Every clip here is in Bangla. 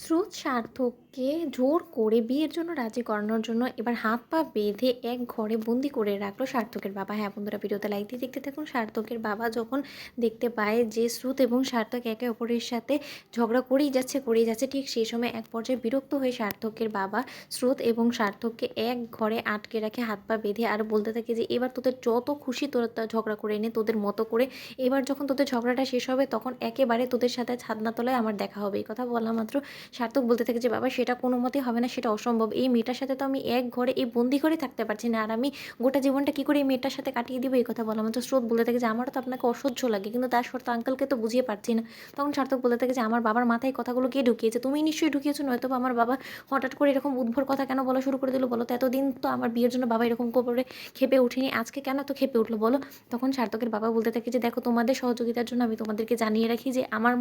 স্রোত সার্থককে জোর করে বিয়ের জন্য রাজি করানোর জন্য এবার হাত পা বেঁধে এক ঘরে বন্দি করে রাখলো সার্থকের বাবা। হ্যাঁ বন্ধুরা, ভিডিওতে লাইক দিয়ে দেখতে থাকুন। সার্থকের বাবা যখন দেখতে পায় যে স্রোত এবং সার্থক একে অপরের সাথে ঝগড়া করেই যাচ্ছে, ঠিক সেই সময় এক পর্যায়ে বিরক্ত হয়ে সার্থকের বাবা স্রোত এবং সার্থককে এক ঘরে আটকে রাখে হাত পা বেঁধে, আর বলতে থাকে যে এবার তোদের যত খুশি তোরা ঝগড়া করে নে তোদের মতো করে। এবার যখন তোদের ঝগড়াটা শেষ হবে তখন একেবারে তোদের সাথে ছাদনা তলায় আমার দেখা হবে। এই কথা বলা মাত্র সার্থক বলতে থাকে যে বাবা সেটা কোনো মতেই হবে না, সেটা অসম্ভব। এই মেয়েটার সাথে তো আমি এক ঘরে এই বন্দি করে থাকতে পারছি না, আর আমি গোটা জীবনটা কী করে এই মেয়েটার সাথে কাটিয়ে দিব। এই কথা বলা মাত্র স্রোত বলতে থাকে যে আমারও তো আপনাকে অসহ্য লাগে, কিন্তু তার শর্ত আঙ্কেলকে তো বুঝিয়ে পারছি না। তখন সার্থক বলতে থাকে যে আমার বাবার মাথায় কথাগুলো কে ঢুকিয়েছে? তুমি নিশ্চয়ই ঢুকিয়েছো, নয়তো বা আমার বাবা হঠাৎ করে এরকম উদ্ভট কথা কেন বলা শুরু করে দিল বলো তো? এতদিন তো আমার বিয়ের জন্য বাবা এরকম করে খেপে উঠিনি, আজকে কেন তো খেপে উঠলো বলো? তখন সার্থকের বাবা বলতে থাকে যে দেখো, তোমাদের সহযোগিতার জন্য আমি তোমাদেরকে জানিয়ে রাখি যে আমার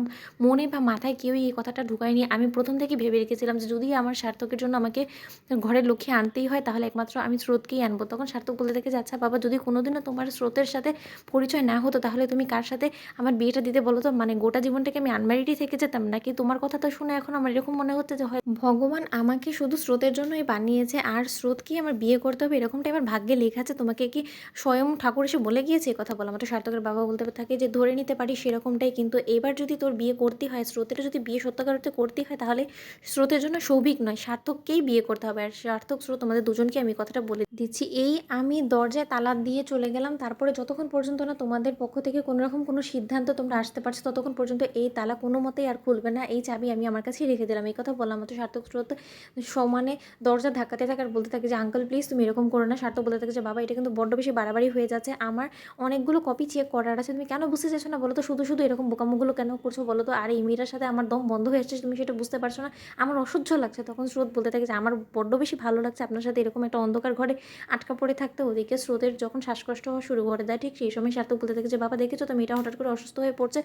মনে বা মাথায় কেউই এই কথাটা ঢুকায়নি। আমি প্রথম থেকে ভেবে রেখেছিলাম যে যদি আমার সার্থকের জন্য আমাকে ঘরের লক্ষ্যে আনতেই হয় তাহলে একমাত্র আমি স্রোতকেই আনবো। তখন সার্থক বলতে থাকে যে আচ্ছা বাবা, যদি কোনোদিনও তোমার স্রোতের সাথে পরিচয় না হতো তাহলে তুমি কার সাথে আমার বিয়েটা দিতে বলো তো? মানে গোটা জীবনটাকে আমি আনম্যারিডই থেকে যেতাম নাকি? তোমার কথা তো শুনে এখন আমার এরকম মনে হচ্ছে যে হয় ভগবান আমাকে শুধু স্রোতের জন্যই বানিয়েছে, আর স্রোতকেই আমার বিয়ে করতে হবে এরকমটা এবার ভাগ্যে লেখা আছে। তোমাকে কি স্বয়ং ঠাকুর এসে বলে গিয়েছে? এই কথা বলা মাত্র সার্থকের বাবা বলতে থাকে যে ধরে নিতে পারি সেরকমটাই, কিন্তু এবার যদি তোর বিয়ে করতে হয়, স্রোতের যদি বিয়ে সত্যিকার অর্থে করতে হয় তাহলে স্রোতের জন্য সৌভিক নয়, সার্থককেই বিয়ে করতে হবে। আর সার্থক স্রোত তোমাদের দুজনকে আমি কথাটা বলে দিচ্ছি। এই আমি দরজায় তালা দিয়ে চলে গেলাম, তারপরে যতক্ষণ পর্যন্ত না তোমাদের পক্ষ থেকে কোনো রকম কোনো সিদ্ধান্ত তোমরা আসতে পারছো ততক্ষণ পর্যন্ত এই তালা কোনো মতেই আর খুলবে না। এই চাবি আমি আমার কাছেই রেখে দিলাম। এই কথা বললাম মতো সার্থক স্রোত সমানে দরজা ধাক্কাতে থাকে আর বলতে থাকে যে আঙ্কেল প্লিজ তুমি এরকম করো না। সার্থক বলতে থাকে যে বাবা এটা কিন্তু বড্ড বেশি বাড়াবাড়ি হয়ে যাচ্ছে, আমার অনেকগুলো কপি চেক করার আছে, তুমি কেন বুঝতে চাইছো না বলো তো? শুধু শুধু এরকম বোকামোগুলো কেন করছো বলো তো? আর এই মেয়েটার সাথে আমার দম বন্ধ হয়ে আসছে, তুমি সেটা বুঝতে পারছো না? আমার অসহ্য লাগছে। তখন স্রোত বলতে থাকে যে আমার বড্ড বেশি ভালো লাগছে আপনার সাথে এরকম একটা অন্ধকার ঘরে আটকা পড়ে থাকতে। ওদিকে স্রোতের যখন শ্বাসকষ্ট হওয়া শুরু করে দেয় ঠিক সেই সময় সার্থক বলতে থাকে যে বাবা দেখেছো তো মেয়েটা হঠাৎ করে অসুস্থ হয়ে পড়ছে,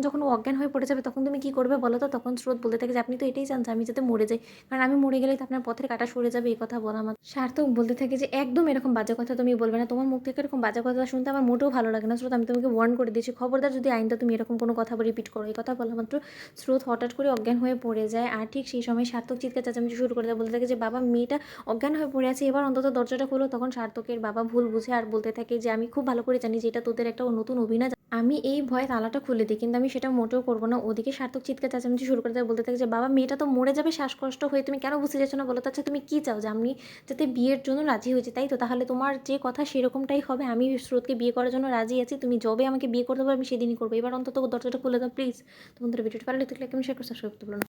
যখন ও অজ্ঞান হয়ে পড়ে যাবে তখন তুমি কী করবে বলো তো? তখন স্রোত বলতে থাকে যে আপনি তো এটাই চান যে আমি যাতে মরে যাই, কারণ আমি মরে গেলেই তো আপনার পথের কাঁটা সরে যাবে। এই কথা বলা মাত্র সার্থক বলতে থাকে যে একদম এরকম বাজে কথা তুমি বলবে না, তোমার মুখ থেকে এরকম বাজে কথা শুনতে আমার মোটেও ভালো লাগে না। স্রোত আমি তোমাকে ওয়ার্ন করে দিয়েছি, খবরদার যদি আইনটা তুমি এরকম কোনো কথা রিপিট করো। এই কথা বলা মাত্র স্রোত হঠাৎ করে অজ্ঞান হয়ে পড়ে যায়, আর ঠিক সেই সময় সার্থক চিৎকার চেঁচামেচি শুরু করে দেয়, বলতে থাকে যে বাবা মেয়েটা অজ্ঞান হয়ে পড়ে আছে, এবার অন্তত দরজাটা খোলো। তখন সার্থকের বাবা ভুল বুঝে আর বলতে থাকে যে আমি খুব ভালো করে জানি যে এটা তোদের একটা নতুন অভিনয়, আমি এই ভয়ে তালাটা খুলে দিই, কিন্তু আমি সেটা মোটেও করবো না। ওদিকে সার্থক চিৎকার চেঁচামেচি শুরু করে দেয়, বলতে থাকে যে বাবা মেয়েটা তো মরে যাবে শ্বাসকষ্ট হয়ে, তুমি কেন বুঝতে চাইছো না বলো তো? আচ্ছা তুমি কী চাও? যে আমি যাতে বিয়ের জন্য রাজি হয়েছি তাই তো? তাহলে তোমার যে কথা সেরকমটাই হবে, আমি স্রোতকে বিয়ে করার জন্য রাজি আছি, তুমি যবে আমাকে বিয়ে করতে পারবে আমি সেদিনই করবো। এবার অন্তত দরজাটা খুলে দাও প্লিজ। তোমাদের ভিডিওটি ভালো লাগলে লাইক কমেন্ট শেয়ার করে সাবস্ক্রাইব করতে বলো না।